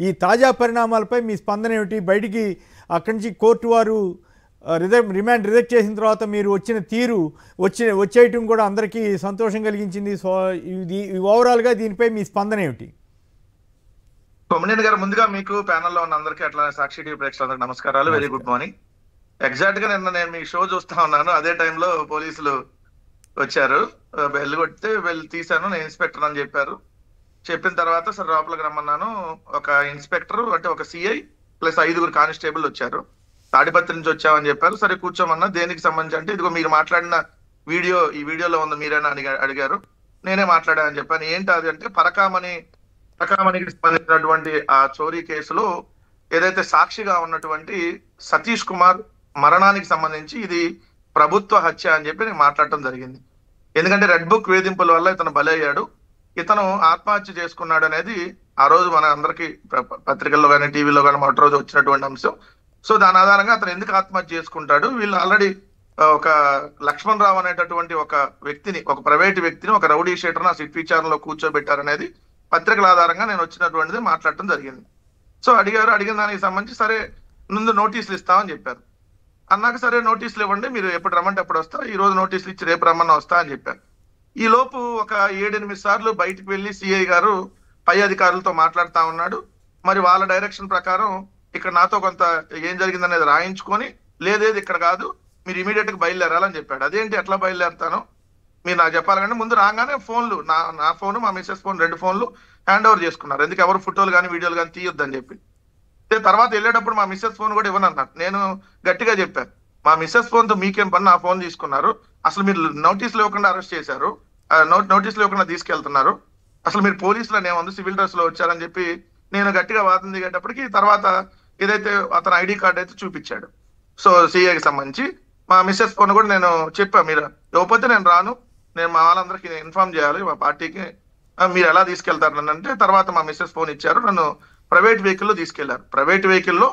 ఈ తాజా పరిణామాలపై మీ స్పందన ఏమిటి? బయటికి అక్కడి నుంచి కోర్టు వారు రిమాండ్ రిజెక్ట్ చేసిన తర్వాత మీరు వచ్చిన తీరు వచ్చేయటం కూడా అందరికీ సంతోషం కలిగించింది. సో ఇది ఓవరాల్గా దీనిపై మీ స్పందన ఏమిటి? కొమ్మినేని గారు, ముందుగా మీకు ప్యానెల్లో ఉన్న అందరికీ అట్లా సాక్షి టీవీ ప్రేక్షకులందరికీ నమస్కారాలు. Very good morning. ఎగ్జాక్ట్ గా నిన్న నేను మీ షో చూస్తా ఉన్నాను. అదే టైంలో పోలీసులు వచ్చారు. బెల్ కొడితే వెళ్ళి తీశాను. నేను ఇన్స్పెక్టర్ అని చెప్పారు. చెప్పిన తర్వాత సరే లోపలికి రమ్మన్నాను. ఒక ఇన్స్పెక్టర్ అంటే ఒక సిఐ ప్లస్ 5 కానిస్టేబుల్ వచ్చారు. తాడిపత్రి నుంచి వచ్చామని చెప్పారు. సరే కూర్చోమన్నా. దేనికి సంబంధించి అంటే ఇదిగో మీరు మాట్లాడిన వీడియో ఈ వీడియోలో ఉంది మీరేనా అడిగారు. నేనే మాట్లాడానని చెప్పాను. ఏంటి అది అంటే పరకామణికి సంబంధించినటువంటి ఆ చోరీ కేసులో ఏదైతే సాక్షిగా ఉన్నటువంటి సతీష్ కుమార్ మరణానికి సంబంధించి ఇది ప్రభుత్వ హత్య అని చెప్పి నేను మాట్లాడటం జరిగింది. ఎందుకంటే రెడ్ బుక్ వేధింపుల వల్ల ఇతను బలయ్యాడు. ఇతను ఆత్మహత్య చేసుకున్నాడు అనేది ఆ రోజు మన అందరికి పత్రికల్లో కానీ టీవీలో కానీ మొదటి రోజు వచ్చినటువంటి అంశం. సో దాని ఆధారంగా అతను ఎందుకు ఆత్మహత్య చేసుకుంటాడు, వీళ్ళు ఆల్రెడీ ఒక లక్ష్మణ్ రావు అనేటటువంటి ఒక వ్యక్తిని, ఒక ప్రైవేట్ వ్యక్తిని, ఒక రౌడీ షీటర్ ఆ సిట్ విచారణలో కూర్చోబెట్టారనేది పత్రికల ఆధారంగా నేను వచ్చినటువంటిది మాట్లాడటం జరిగింది. సో అడిగిన దానికి సంబంధించి సరే ముందు నోటీసులు ఇస్తామని చెప్పారు. అన్నాక సరే నోటీసులు ఇవ్వండి, మీరు ఎప్పుడు రమ్మంటే అప్పుడు వస్తా, ఈ రోజు నోటీసులు ఇచ్చి రేపు రమ్మన్నా వస్తా అని చెప్పారు. ఈ లోపు ఒక 7-8 సార్లు బయటికి వెళ్లి సిఐ గారు పై అధికారులతో మాట్లాడుతా ఉన్నాడు. మరి వాళ్ళ డైరెక్షన్ ప్రకారం ఇక్కడ నాతో కొంత ఏం జరిగిందనేది రాయించుకొని లేదేది ఇక్కడ కాదు, మీరు ఇమీడియట్ గా బయలుదేరాలని చెప్పాడు. అదేంటి ఎట్లా బయలుదేరుతాను మీరు నాకు చెప్పాలంటే ముందు రాగానే ఫోన్లు నా ఫోన్ మా మిస్సెస్ ఫోన్ 2 ఫోన్లు హ్యాండ్ ఓవర్ చేసుకున్నారు. ఎందుకు ఎవరు ఫోటోలు కానీ వీడియోలు కానీ తీయొద్దని చెప్పి. తర్వాత వెళ్ళేటప్పుడు మా మిస్సెస్ ఫోన్ కూడా ఇవ్వనన్నారు. నేను గట్టిగా చెప్పాను, మా మిస్సెస్ ఫోన్ తో మీకేం పని, నా ఫోన్ తీసుకున్నారు, అసలు మీరు నోటీసులు ఇవ్వకుండా అరెస్ట్ చేశారు, నోటీసులు ఇవ్వకుండా తీసుకెళ్తున్నారు, అసలు మీరు పోలీసులు ఏముంది సివిల్ డ్రెస్ లో వచ్చారని చెప్పి నేను గట్టిగా వాదన దిగేటప్పటికి తర్వాత ఏదైతే అతను ఐడి కార్డ్ అయితే చూపించాడు. సో సిఐకి సంబంధించి మా మిస్సెస్ ఫోన్ కూడా నేను చెప్పా, మీరు ఇవ్వకపోతే నేను రాను, నేను మా వాళ్ళందరికీ ఇన్ఫార్మ్ చేయాలి మా పార్టీకి, మీరు ఎలా తీసుకెళ్తారు నన్ను అంటే తర్వాత మా మిస్సెస్ ఫోన్ ఇచ్చారు. నన్ను ప్రైవేట్ వెహికల్లో తీసుకెళ్లారు. ప్రైవేట్ వెహికల్లో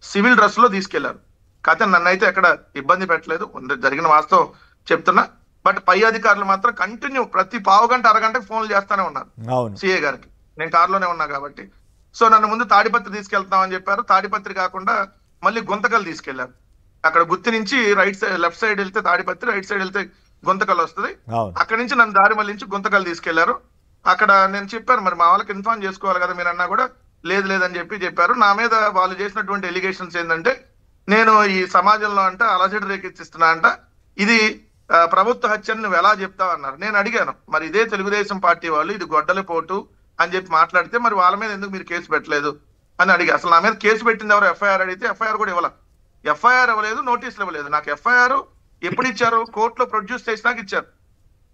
సివిల్ డ్రెస్ లో తీసుకెళ్లారు. కాకపోతే నన్ను అయితే ఎక్కడ ఇబ్బంది పెట్టలేదు, జరిగిన వాస్తవం చెప్తున్నా. బట్ పై అధికారులు మాత్రం కంటిన్యూ ప్రతి పావుగంట అరగంటకు ఫోన్లు చేస్తానే ఉన్నారు సిఐ గారికి. నేను కారులోనే ఉన్నా కాబట్టి. సో నన్ను ముందు తాడిపత్రి తీసుకెళ్తామని చెప్పారు. తాడిపత్రి కాకుండా మళ్ళీ గుంతకల్ తీసుకెళ్లారు. అక్కడ గుత్తి నుంచి లెఫ్ట్ సైడ్ వెళ్తే తాడిపత్రి, రైట్ సైడ్ వెళ్తే గుంతకల్ వస్తుంది. అక్కడి నుంచి నన్ను దారి మళ్ళించి గుంతకల్ తీసుకెళ్లారు. అక్కడ నేను చెప్పాను, మరి మా వాళ్ళకి ఇన్ఫార్మ్ చేసుకోవాలి కదా మీరు అన్నా కూడా లేదని చెప్పారు. నా మీద వాళ్ళు చేసినటువంటి ఎలిగేషన్స్ ఏంటంటే నేను ఈ సమాజంలో అంటే అలజడి రేకెత్తిస్తున్నా అంట, ఇది ప్రభుత్వ హత్యను నువ్వు ఎలా చెప్తావు అన్నారు. నేను అడిగాను, మరి ఇదే తెలుగుదేశం పార్టీ వాళ్ళు ఇది గొడ్డలి పోటు అని చెప్పి మాట్లాడితే మరి వాళ్ళ మీద ఎందుకు మీరు కేసు పెట్టలేదు అని అడిగా. అసలు నా మీద కేసు పెట్టింది ఎవరు, ఎఫ్ఐఆర్ అడిగితే ఎఫ్ఐఆర్ కూడా ఇవ్వాలి, ఎఫ్ఐఆర్ ఇవ్వలేదు, నోటీసులు ఇవ్వలేదు. నాకు ఎఫ్ఐఆర్ ఎప్పుడు ఇచ్చారు, కోర్టులో ప్రొడ్యూస్ చేసినాక ఇచ్చారు.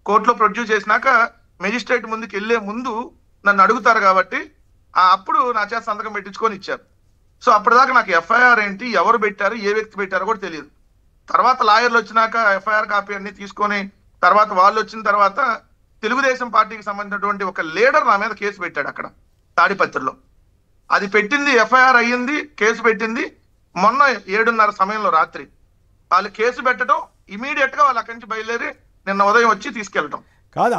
కోర్టులో ప్రొడ్యూస్ చేసినాక మెజిస్ట్రేట్ ముందుకు వెళ్లే ముందు నన్ను అడుగుతారు కాబట్టి అప్పుడు నా చేత సంతకం పెట్టించుకొని ఇచ్చారు. సో అప్పటిదాకా నాకు ఎఫ్ఐఆర్ ఏంటి, ఎవరు పెట్టారు, ఏ వ్యక్తి పెట్టారో కూడా తెలియదు. తర్వాత లాయర్లు వచ్చినాక ఎఫ్ఐఆర్ కాపీ అన్ని తీసుకొని తర్వాత వాళ్ళు వచ్చిన తర్వాత తెలుగుదేశం పార్టీకి సంబంధించినటువంటి ఒక లీడర్ నా మీద కేసు పెట్టాడు అక్కడ తాడిపత్రిలో. అది పెట్టింది ఎఫ్ఐఆర్ అయ్యింది, కేసు పెట్టింది మొన్న 7:30 సమయంలో రాత్రి. వాళ్ళు కేసు పెట్టడం ఇమీడియట్ గా వాళ్ళు అక్కడి నుంచి బయలుదేరి నిన్న ఉదయం వచ్చి తీసుకెళ్ళటం. కాదు,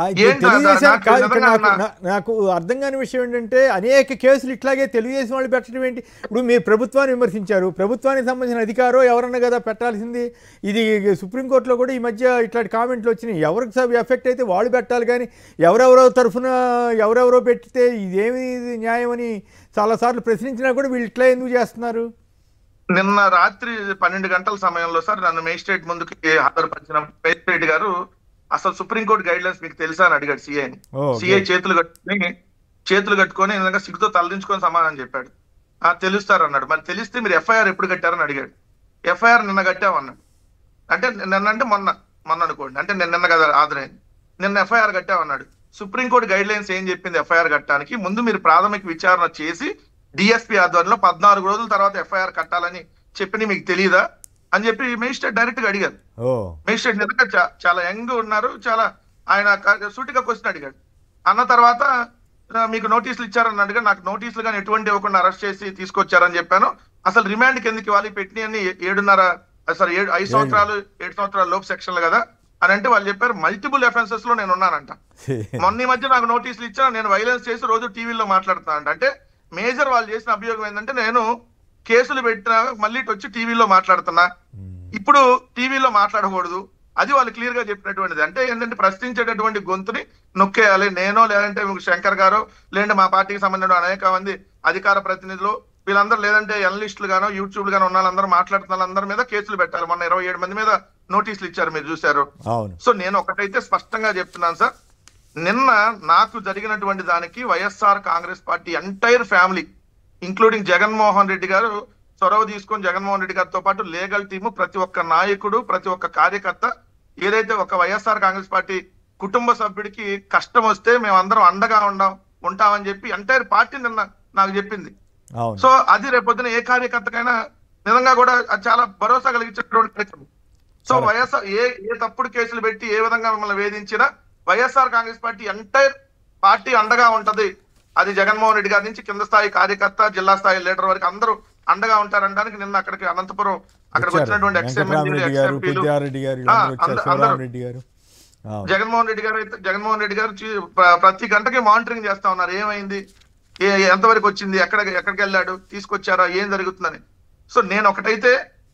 నాకు అర్థం కాని విషయం ఏంటంటే అనేక కేసులు ఇట్లాగే తెలుగుదేశం వాళ్ళు పెట్టడం ఏంటి? ఇప్పుడు మీరు ప్రభుత్వాన్ని విమర్శించారు, ప్రభుత్వానికి సంబంధించిన అధికారో ఎవరన్నా కదా పెట్టాల్సింది. ఇది సుప్రీంకోర్టులో కూడా ఈ మధ్య ఇట్లాంటి కామెంట్లు వచ్చినాయి. ఎవరికి ఎఫెక్ట్ అయితే వాళ్ళు పెట్టాలి, కానీ ఎవరెవరో తరఫున ఎవరెవరో పెట్టితే ఇదేమి న్యాయం అని చాలాసార్లు ప్రశ్నించినా కూడా వీళ్ళు ఇట్లా ఎందుకు చేస్తున్నారు? నిన్న రాత్రి 12 గంటల సమయంలో సార్ నన్ను మేజిస్ట్రేట్ ముందుకి హాజరుపరిచిన మేజిస్ట్రేట్ గారు అసలు సుప్రీంకోర్టు గైడ్ లైన్స్ మీకు తెలుసా అని అడిగాడు సిఐని. సిఐ చేతులు కట్టుకొని నిజంగా సిగ్గుతో తలదించుకొని సమాధానం చెప్పాడు. తెలుస్తారు అన్నాడు. మరి తెలిస్తే మీరు ఎఫ్ఐఆర్ ఎప్పుడు కట్టారని అడిగాడు. ఎఫ్ఐఆర్ నిన్న కట్టామన్నాడు. అంటే నిన్న అంటే మొన్న అనుకోండి, అంటే నిన్న కదా హాజరైంది, నిన్న ఎఫ్ఐఆర్ కట్టామన్నాడు. సుప్రీంకోర్టు గైడ్ లైన్స్ ఏం చెప్పింది ఎఫ్ఐఆర్ కట్టడానికి? ముందు మీరు ప్రాథమిక విచారణ చేసి డిఎస్పీ ఆధ్వర్యంలో 14 రోజుల తర్వాత ఎఫ్ఐఆర్ కట్టాలని చెప్పి మీకు తెలియదా అని చెప్పి మేజిస్ట్రేట్ డైరెక్ట్ గా అడిగారు. మేజిస్ట్రేట్ నిజంగా చాలా యంగ్ ఉన్నారు, చాలా ఆయన సూటిగా క్వశ్చన్ అడిగాడు. అన్న తర్వాత మీకు నోటీసులు ఇచ్చారని అడిగాడు. నాకు నోటీసులు కానీ ఎటువంటి ఇవ్వకుండా అరెస్ట్ చేసి తీసుకొచ్చారని చెప్పాను. అసలు రిమాండ్ కిందకి వాళ్ళు పెట్టినవన్నీ 5 సంవత్సరాలు 7 సంవత్సరాల లోపు సెక్షన్లు కదా అని అంటే వాళ్ళు చెప్పారు మల్టిపుల్ అఫెన్సెస్ లో నేను ఉన్నానంట. మొన్న ఈ మధ్య నాకు నోటీసులు ఇచ్చా, నేను వైలెన్స్ చేసి రోజు టీవీలో మాట్లాడుతానంట. అంటే మేజర్ వాళ్ళు చేసిన అభియోగం ఏంటంటే నేను కేసులు పెట్టినా మళ్ళీ ఇటు వచ్చి టీవీలో మాట్లాడుతున్నా, ఇప్పుడు టీవీలో మాట్లాడకూడదు, అది వాళ్ళు క్లియర్ గా చెప్పినటువంటిది. అంటే ఏంటంటే ప్రశ్నించేటటువంటి గొంతుని నొక్కేయాలి. నేనో లేదంటే శంకర్ గారో లేదంటే మా పార్టీకి సంబంధించిన అనేక మంది అధికార ప్రతినిధులు వీళ్ళందరూ లేదంటే ఎనలిస్టులు గానో యూట్యూబ్ గానో ఉన్న వాళ్ళందరూ మాట్లాడుతున్న వాళ్ళందరి మీద కేసులు పెట్టాలి. మొన్న 27 మంది మీద నోటీసులు ఇచ్చారు, మీరు చూశారు. సో నేను ఒకటైతే స్పష్టంగా చెప్తున్నాను సార్, నిన్న నాకు జరిగినటువంటి దానికి YSR Congress party entire family including Jaganmohan Reddy గారు చొరవ తీసుకొని జగన్మోహన్ రెడ్డి గారితో పాటు లీగల్ టీము, ప్రతి ఒక్క నాయకుడు, ప్రతి ఒక్క కార్యకర్త, ఏదైతే ఒక వైఎస్ఆర్ కాంగ్రెస్ పార్టీ కుటుంబ సభ్యుడికి కష్టం వస్తే మేమందరం అండగా ఉంటామని చెప్పి ఎంటైర్ పార్టీ నిన్న నాకు చెప్పింది. సో అది రేపొద్దున ఏ కార్యకర్తకైనా నిజంగా కూడా అది చాలా భరోసా కలిగించేటువంటి ప్రయత్నం. సో వైఎస్ఆర్ ఏ తప్పుడు కేసులు పెట్టి ఏ విధంగా మిమ్మల్ని వేధించినా YSR Congress party entire party అండగా ఉంటది. అది జగన్మోహన్ రెడ్డి గారి నుంచి కింద స్థాయి కార్యకర్త, జిల్లా స్థాయి లీడర్ వరకు అందరూ అండగా ఉంటారనడానికి నిన్న అక్కడికి అనంతపురం అక్కడికి వచ్చినటువంటి జగన్మోహన్ రెడ్డి గారు ప్రతి గంటకి మానిటరింగ్ చేస్తా ఉన్నారు. ఏమైంది, ఎంతవరకు వచ్చింది, ఎక్కడికి వెళ్ళాడు, తీసుకొచ్చారా, ఏం జరుగుతుందని. సో నేను ఒకటైతే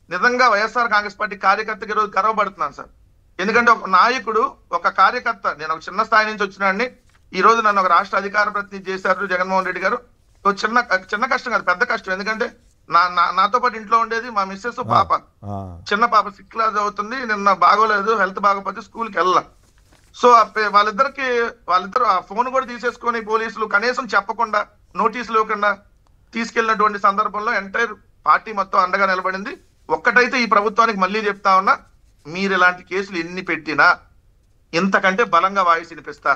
నిజంగా వైఎస్ఆర్ కాంగ్రెస్ పార్టీ కార్యకర్తకి ఈరోజు గర్వపడుతున్నాను సార్. ఎందుకంటే ఒక నాయకుడు, ఒక కార్యకర్త, నేను ఒక చిన్న స్థాయి నుంచి వచ్చినాడిని, ఈ రోజు నన్ను ఒక రాష్ట్ర అధికార ప్రతినిధి చేశారు జగన్మోహన్ రెడ్డి గారు. చిన్న కష్టం కాదు, పెద్ద కష్టం. ఎందుకంటే నాతో పాటు ఇంట్లో ఉండేది మా మిస్సెస్, పాప, చిన్న పాప 6th క్లాస్ అవుతుంది. నిన్న బాగోలేదు, హెల్త్ బాగోపోతే స్కూల్కి వెళ్ళా. సో వాళ్ళిద్దరు ఆ ఫోన్ కూడా తీసేసుకొని పోలీసులు కనీసం చెప్పకుండా, నోటీసులు ఇవ్వకుండా తీసుకెళ్లినటువంటి సందర్భంలో ఎంటైర్ పార్టీ మొత్తం అండగా నిలబడింది. ఒక్కటైతే ఈ ప్రభుత్వానికి మళ్ళీ చెప్తా ఉన్నా, మీరు ఇలాంటి కేసులు ఎన్ని పెట్టినా ఇంతకంటే బలంగా వాయిస్ వినిపిస్తా.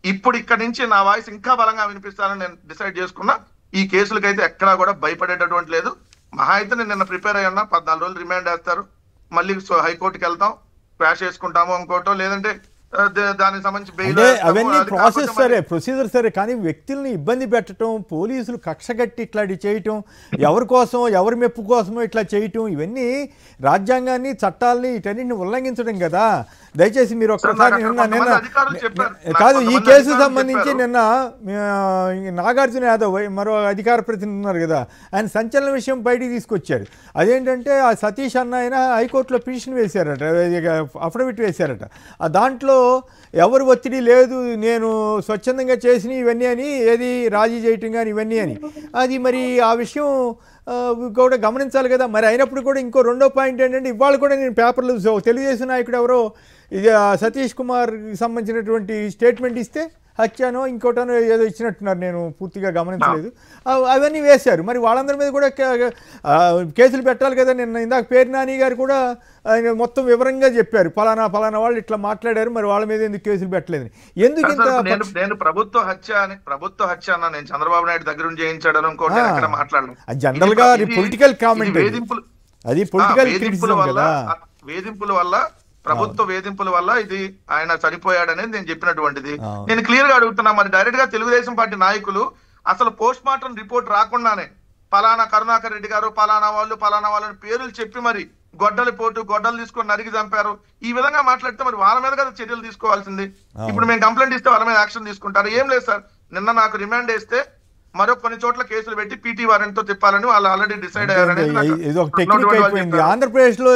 ఇప్పుడు ఇక్కడి నుంచి నా వాయిస్ ఇంకా బలంగా వినిపిస్తానని నేను డిసైడ్ చేసుకున్నా. ఈ కేసులకైతే ఎక్కడా కూడా భయపడేటటువంటి లేదు. మహా అయితే నేను నిన్న ప్రిపేర్ అయ్యి ఉన్నా, 14 రోజులు రిమాండ్ వేస్తారు, మళ్ళీ హైకోర్టుకి వెళ్తాం, క్వాష్ చేసుకుంటాము ఇంకోటో, లేదంటే దానికి సంబంధించి అవన్నీ ప్రాసెస్ సరే, ప్రొసీజర్ సరే, కానీ వ్యక్తుల్ని ఇబ్బంది పెట్టడం, పోలీసులు కక్షగట్టి ఇట్లా చేయటం, ఎవరి కోసం, ఎవరి మెప్పు కోసమో ఇట్లా చేయటం, ఇవన్నీ రాజ్యాంగాన్ని, చట్టాలని, వీటన్నిటిని ఉల్లంఘించడం కదా. దయచేసి మీరు ఒక్కసారి నిన్న కాదు, ఈ కేసు సంబంధించి నిన్న నాగార్జున యాదవ్ మరో అధికార ప్రతినిధి ఉన్నారు కదా, ఆయన సంచలన విషయం బయటికి తీసుకొచ్చారు. అదేంటంటే ఆ సతీష్ అన్న ఆయన హైకోర్టులో పిటిషన్ వేశారట, అఫిడవిట్ వేశారట. దాంట్లో ఎవరు ఒత్తిడి లేదు, నేను స్వచ్ఛందంగా చేసిన ఇవన్నీ అని, ఏది రాజీ చేయటం కానీ ఇవన్నీ అని. అది మరి ఆ విషయం కూడా గమనించాలి కదా. మరి అయినప్పుడు కూడా ఇంకో రెండో పాయింట్ ఏంటంటే, ఇవాళ కూడా నేను పేపర్లు తెలుగుదేశం నాయకుడు ఎవరో ఇది సతీష్ కుమార్కి సంబంధించినటువంటి స్టేట్మెంట్ ఇస్తే హత్యానో ఇంకోటనో ఏదో ఇచ్చినట్టున్నారు, నేను పూర్తిగా గమనించలేదు. అవన్నీ వేశారు. మరి వాళ్ళందరి మీద కూడా కేసులు పెట్టాలి కదా. నిన్న ఇందాక పేరు నాని గారు కూడా ఆయన మొత్తం వివరంగా చెప్పారు, ఫలానా వాళ్ళు ఇట్లా మాట్లాడారు, మరి వాళ్ళ మీద ఎందుకు కేసులు పెట్టలేదని. ఎందుకు నేను ప్రభుత్వ హత్య అన్న నేను చంద్రబాబు నాయుడు దగ్గర చేయించాడని ఇంకోటి మాట్లాడను. జనరల్ గా పొలిటికల్ కామెంట్, అది పొలిటికల్ వేధింపుల వల్ల, ప్రభుత్వ వేధింపుల వల్ల ఇది ఆయన చనిపోయాడనేది నేను చెప్పినటువంటిది. నేను క్లియర్ గా అడుగుతున్నా, మరి డైరెక్ట్ గా తెలుగుదేశం పార్టీ నాయకులు అసలు పోస్ట్ మార్టం రిపోర్ట్ రాకుండానే పలానా కరుణాకర్ రెడ్డి గారు, పలానా వాళ్ళని పేర్లు చెప్పి మరి గొడ్డలు తీసుకొని నరికి చంపారు, ఈ విధంగా మాట్లాడితే మరి వాళ్ళ మీద కదా చర్యలు తీసుకోవాల్సింది. ఇప్పుడు మేము కంప్లైంట్ ఇస్తే వాళ్ళ మీద యాక్షన్ తీసుకుంటారు. ఏం లేదు సార్, నిన్న నాకు రిమాండ్ వేస్తే మరో కొన్ని చోట్ల కేసులు పెట్టి పీటీ వారెంట్ తో తిప్పాలని వాళ్ళు ఆల్రెడీ డిసైడ్ అయ్యారని. ఇది ఒక టెక్నిక్ అయిపోయింది. ఆంధ్రప్రదేశ్లో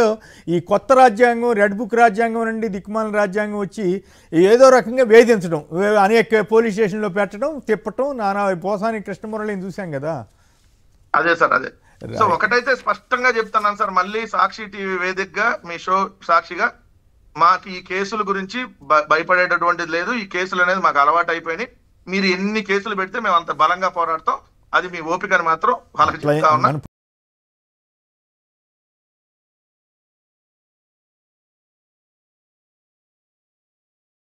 ఈ కొత్త రాజ్యాంగం, రెడ్ బుక్ రాజ్యాంగం నుండి దిక్కుమాల రాజ్యాంగం వచ్చి ఏదో రకంగా వేధించడం, అనేక పోలీస్ స్టేషన్లో పెట్టడం, తిప్పటం, నానా పోసాని కృష్ణమురళిని చూసాం కదా. అదే సార్, అదే. సో ఒకటైతే స్పష్టంగా చెప్తున్నాను సార్, మళ్ళీ సాక్షి టీవీ వేదికగా, మీ షో సాక్షిగా, మాకు ఈ కేసుల గురించి భయపడేటటువంటిది లేదు. ఈ కేసులు అనేది మాకు అలవాటు అయిపోయినాయి. మీరు ఎన్ని కేసులు పెడితే మేము అంత బలంగా పోరాడతాం. అది మీ ఓపికని మాత్రం వాళ్ళకి చెప్తా ఉన్నా.